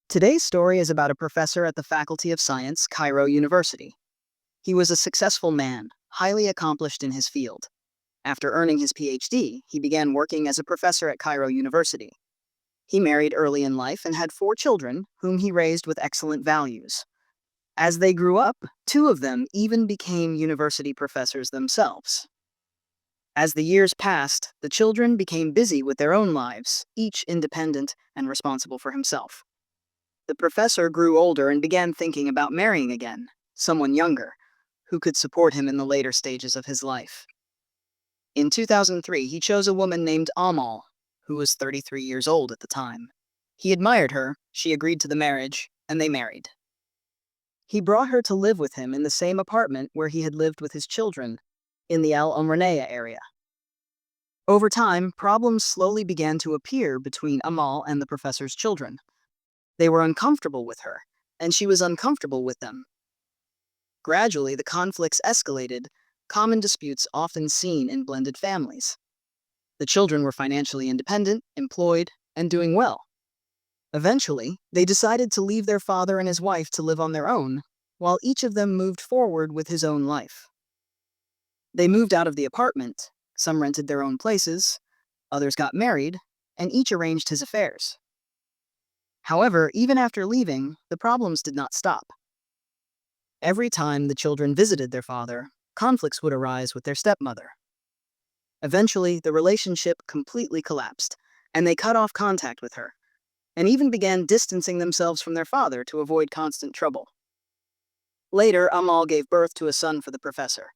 Today's story is about a professor at the Faculty of Science, Cairo University. He was a successful man, highly accomplished in his field. After earning his PhD, he began working as a professor at Cairo University. He married early in life and had 4 children, whom he raised with excellent values. As they grew up, 2 of them even became university professors themselves. As the years passed, the children became busy with their own lives, each independent and responsible for himself. The professor grew older and began thinking about marrying again, someone younger, who could support him in the later stages of his life. In 2003, he chose a woman named Amal, who was 33 years old at the time. He admired her, she agreed to the marriage, and they married. He brought her to live with him in the same apartment where he had lived with his children, in the Al Umranaya area. Over time, problems slowly began to appear between Amal and the professor's children. They were uncomfortable with her, and she was uncomfortable with them. Gradually, the conflicts escalated, common disputes often seen in blended families. The children were financially independent, employed, and doing well. Eventually, they decided to leave their father and his wife to live on their own, while each of them moved forward with his own life. They moved out of the apartment, some rented their own places, others got married, and each arranged his affairs. However, even after leaving, the problems did not stop. Every time the children visited their father, conflicts would arise with their stepmother. Eventually, the relationship completely collapsed, and they cut off contact with her, and even began distancing themselves from their father to avoid constant trouble. Later, Amal gave birth to a son for the professor.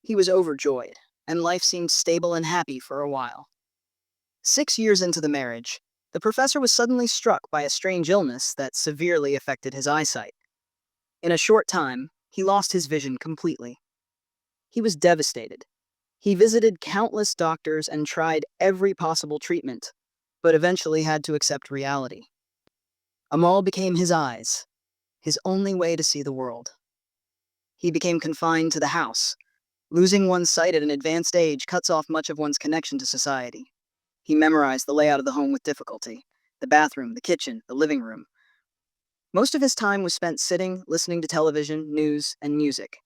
He was overjoyed, and life seemed stable and happy for a while. 6 years into the marriage, the professor was suddenly struck by a strange illness that severely affected his eyesight. In a short time, he lost his vision completely. He was devastated. He visited countless doctors and tried every possible treatment, but eventually had to accept reality. Amal became his eyes, his only way to see the world. He became confined to the house. Losing one's sight at an advanced age cuts off much of one's connection to society. He memorized the layout of the home with difficulty: the bathroom, the kitchen, the living room. Most of his time was spent sitting, listening to television, news, and music.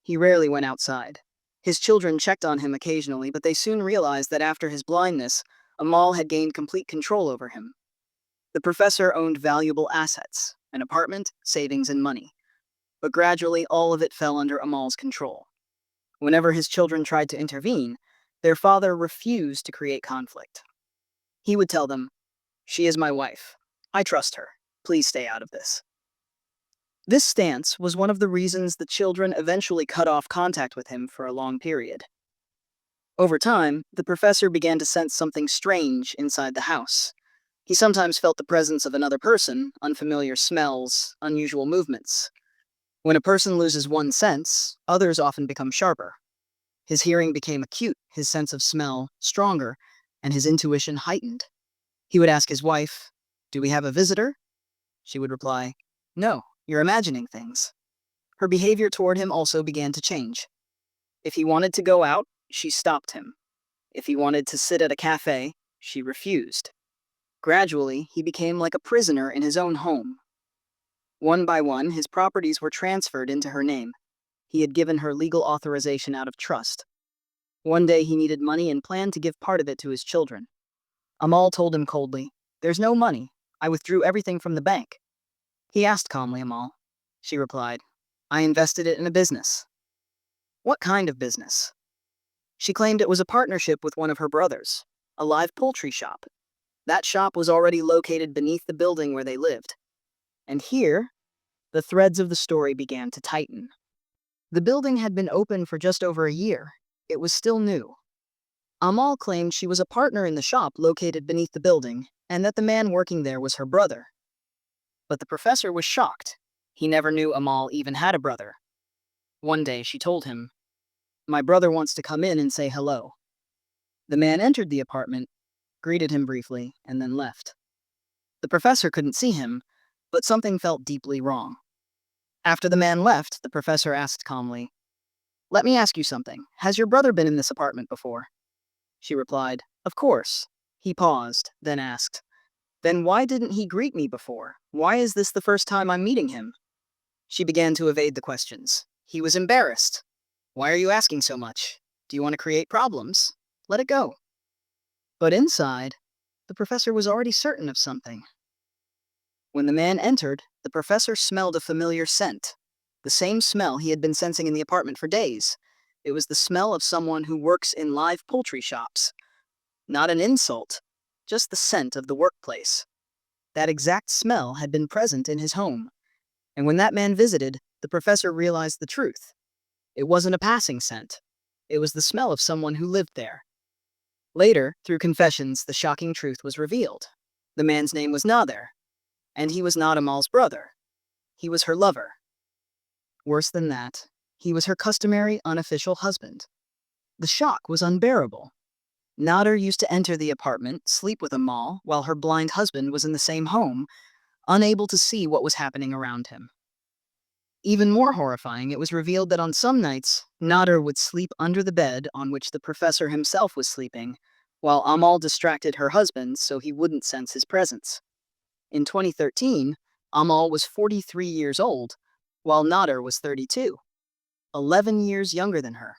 He rarely went outside. His children checked on him occasionally, but they soon realized that after his blindness, Amal had gained complete control over him. The professor owned valuable assets: an apartment, savings, and money. But gradually, all of it fell under Amal's control. Whenever his children tried to intervene, their father refused to create conflict. He would tell them, "She is my wife. I trust her. Please stay out of this." This stance was one of the reasons the children eventually cut off contact with him for a long period. Over time, the professor began to sense something strange inside the house. He sometimes felt the presence of another person, unfamiliar smells, unusual movements. When a person loses one sense, others often become sharper. His hearing became acute, his sense of smell stronger, and his intuition heightened. He would ask his wife, "Do we have a visitor?" She would reply, "No, you're imagining things." Her behavior toward him also began to change. If he wanted to go out, she stopped him. If he wanted to sit at a cafe, she refused. Gradually, he became like a prisoner in his own home. One by one, his properties were transferred into her name. He had given her legal authorization out of trust. One day he needed money and planned to give part of it to his children. Amal told him coldly, "There's no money. I withdrew everything from the bank." He asked calmly Amal. She replied, "I invested it in a business." "What kind of business?" She claimed it was a partnership with one of her brothers, a live poultry shop. That shop was already located beneath the building where they lived. And here, the threads of the story began to tighten. The building had been open for just over a year. It was still new. Amal claimed she was a partner in the shop located beneath the building, and that the man working there was her brother. But the professor was shocked. He never knew Amal even had a brother. One day she told him, "My brother wants to come in and say hello." The man entered the apartment, greeted him briefly, and then left. The professor couldn't see him, but something felt deeply wrong. After the man left, the professor asked calmly, "Let me ask you something. Has your brother been in this apartment before?" She replied, "Of course." He paused, then asked, Then why didn't he greet me before? Why is this the first time I'm meeting him? She began to evade the questions. He was embarrassed. Why are you asking so much? Do you want to create problems? Let it go. But inside, the professor was already certain of something. When the man entered, the professor smelled a familiar scent. The same smell he had been sensing in the apartment for days. It was the smell of someone who works in live poultry shops. Not an insult, just the scent of the workplace. That exact smell had been present in his home. And when that man visited, the professor realized the truth. It wasn't a passing scent. It was the smell of someone who lived there. Later, through confessions, the shocking truth was revealed. The man's name was Nader, and he was not Amal's brother. He was her lover. Worse than that, he was her customary, unofficial husband. The shock was unbearable. Nader used to enter the apartment, sleep with Amal, while her blind husband was in the same home, unable to see what was happening around him. Even more horrifying, it was revealed that on some nights, Nader would sleep under the bed on which the professor himself was sleeping, while Amal distracted her husband so he wouldn't sense his presence. In 2013, Amal was 43 years old, while Nader was 32, 11 years younger than her.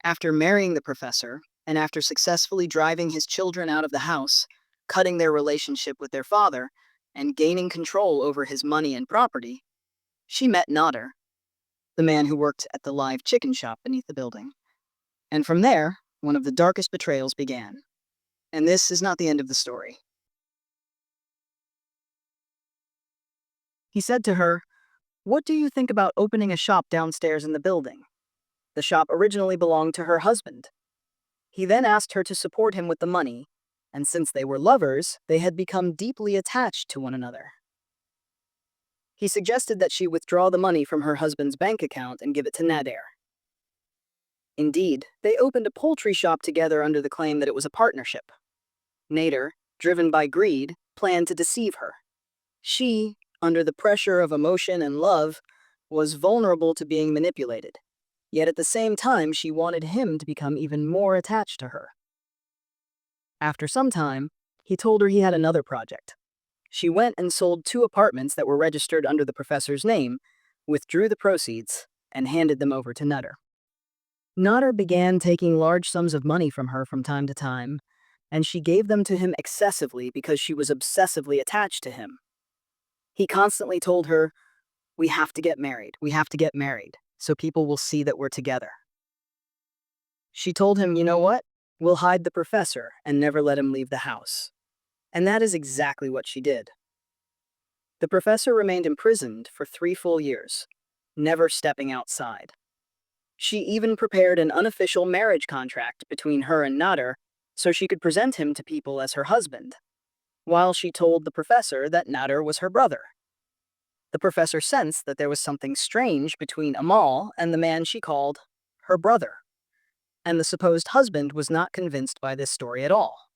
After marrying the professor, and after successfully driving his children out of the house, cutting their relationship with their father, and gaining control over his money and property, she met Nader, the man who worked at the live chicken shop beneath the building. And from there, one of the darkest betrayals began. And this is not the end of the story. He said to her, "What do you think about opening a shop downstairs in the building?" The shop originally belonged to her husband. He then asked her to support him with the money, and since they were lovers, they had become deeply attached to one another. He suggested that she withdraw the money from her husband's bank account and give it to Nader. Indeed, they opened a poultry shop together under the claim that it was a partnership. Nader, driven by greed, planned to deceive her. She, under the pressure of emotion and love, was vulnerable to being manipulated. Yet at the same time, she wanted him to become even more attached to her. After some time, he told her he had another project. She went and sold 2 apartments that were registered under the professor's name, withdrew the proceeds, and handed them over to Nader. Nader began taking large sums of money from her from time to time, and she gave them to him excessively because she was obsessively attached to him. He constantly told her, "We have to get married, so people will see that we're together." She told him, "You know what? We'll hide the professor and never let him leave the house." And that is exactly what she did. The professor remained imprisoned for 3 full years, never stepping outside. She even prepared an unofficial marriage contract between her and Nader so she could present him to people as her husband, while she told the professor that Nader was her brother. The professor sensed that there was something strange between Amal and the man she called her brother, and the supposed husband was not convinced by this story at all.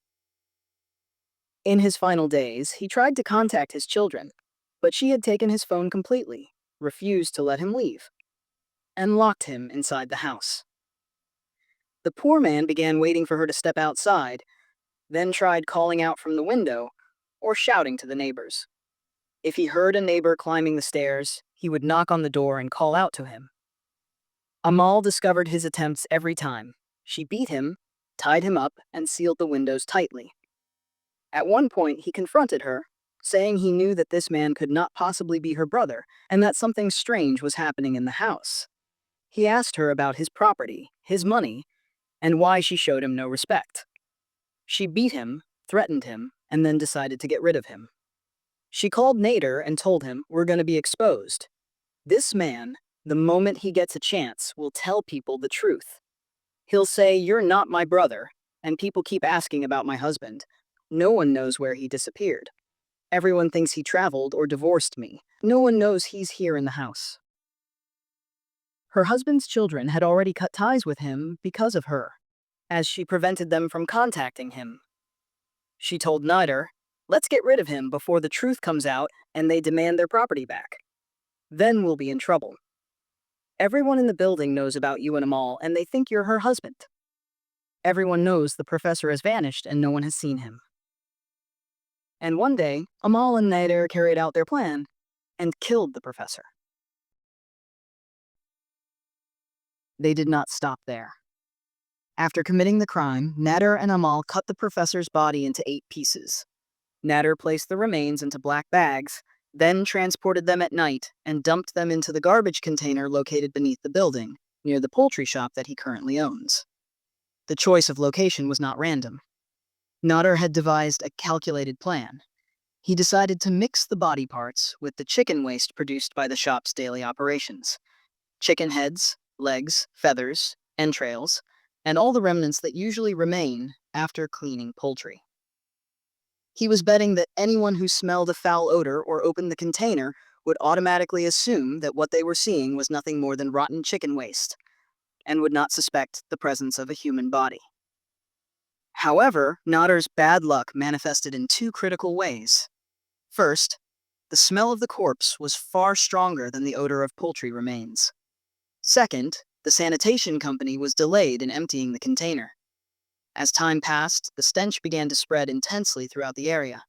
In his final days, he tried to contact his children, but she had taken his phone completely, refused to let him leave, and locked him inside the house. The poor man began waiting for her to step outside, then tried calling out from the window or shouting to the neighbors. If he heard a neighbor climbing the stairs, he would knock on the door and call out to him. Amal discovered his attempts every time. She beat him, tied him up, and sealed the windows tightly. At one point, he confronted her, saying he knew that this man could not possibly be her brother and that something strange was happening in the house. He asked her about his property, his money, and why she showed him no respect. She beat him, threatened him, and then decided to get rid of him. She called Nader and told him, "We're going to be exposed. This man, the moment he gets a chance, will tell people the truth. He'll say, 'You're not my brother,' and people keep asking about my husband. No one knows where he disappeared. Everyone thinks he traveled or divorced me. No one knows he's here in the house." Her husband's children had already cut ties with him because of her, as she prevented them from contacting him. She told Nader, "Let's get rid of him before the truth comes out and they demand their property back. Then we'll be in trouble. Everyone in the building knows about you and Amal, and they think you're her husband. Everyone knows the professor has vanished and no one has seen him." And one day, Amal and Nader carried out their plan and killed the professor. They did not stop there. After committing the crime, Nader and Amal cut the professor's body into 8 pieces. Nader placed the remains into black bags, then transported them at night and dumped them into the garbage container located beneath the building, near the poultry shop that he currently owns. The choice of location was not random. Nader had devised a calculated plan. He decided to mix the body parts with the chicken waste produced by the shop's daily operations. Chicken heads, legs, feathers, entrails, and all the remnants that usually remain after cleaning poultry. He was betting that anyone who smelled a foul odor or opened the container would automatically assume that what they were seeing was nothing more than rotten chicken waste, and would not suspect the presence of a human body. However, Nader's bad luck manifested in 2 critical ways. First, the smell of the corpse was far stronger than the odor of poultry remains. Second, the sanitation company was delayed in emptying the container. As time passed, the stench began to spread intensely throughout the area.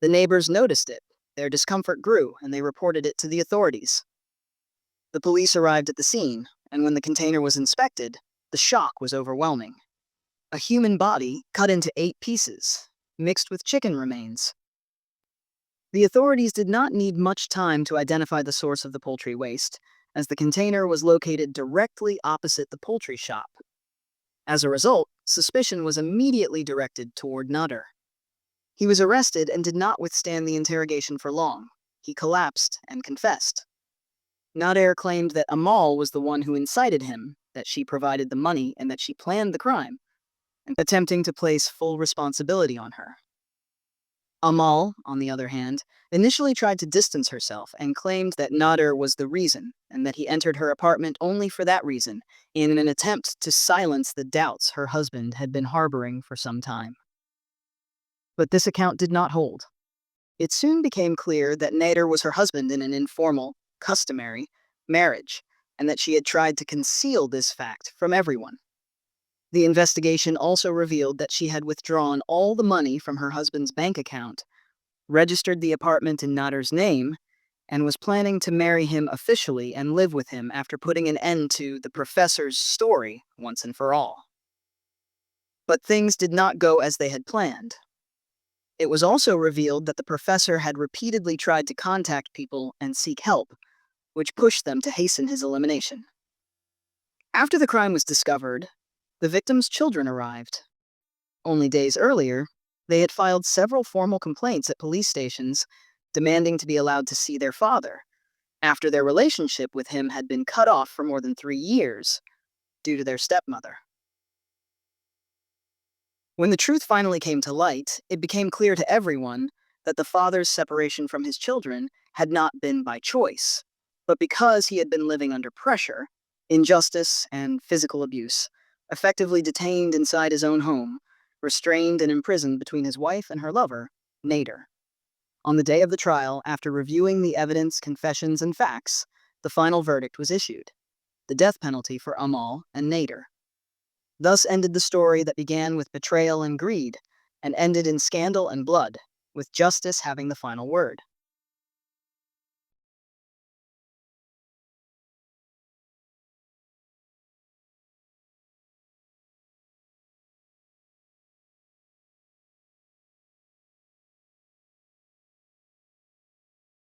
The neighbors noticed it, their discomfort grew, and they reported it to the authorities. The police arrived at the scene, and when the container was inspected, the shock was overwhelming. A human body cut into 8 pieces, mixed with chicken remains. The authorities did not need much time to identify the source of the poultry waste, as the container was located directly opposite the poultry shop. As a result, suspicion was immediately directed toward Nader. He was arrested and did not withstand the interrogation for long. He collapsed and confessed. Nader claimed that Amal was the one who incited him, that she provided the money, and that she planned the crime, attempting to place full responsibility on her. Amal, on the other hand, initially tried to distance herself and claimed that Nader was the reason, and that he entered her apartment only for that reason, in an attempt to silence the doubts her husband had been harboring for some time. But this account did not hold. It soon became clear that Nader was her husband in an informal, customary marriage, and that she had tried to conceal this fact from everyone. The investigation also revealed that she had withdrawn all the money from her husband's bank account, registered the apartment in Nader's name, and was planning to marry him officially and live with him after putting an end to the professor's story once and for all. But things did not go as they had planned. It was also revealed that the professor had repeatedly tried to contact people and seek help, which pushed them to hasten his elimination. After the crime was discovered, the victim's children arrived. Only days earlier, they had filed several formal complaints at police stations demanding to be allowed to see their father, after their relationship with him had been cut off for more than 3 years due to their stepmother. When the truth finally came to light, it became clear to everyone that the father's separation from his children had not been by choice, but because he had been living under pressure, injustice, and physical abuse, effectively detained inside his own home, restrained and imprisoned between his wife and her lover, Nader. On the day of the trial, after reviewing the evidence, confessions, and facts, the final verdict was issued: the death penalty for Amal and Nader. Thus ended the story that began with betrayal and greed, and ended in scandal and blood, with justice having the final word.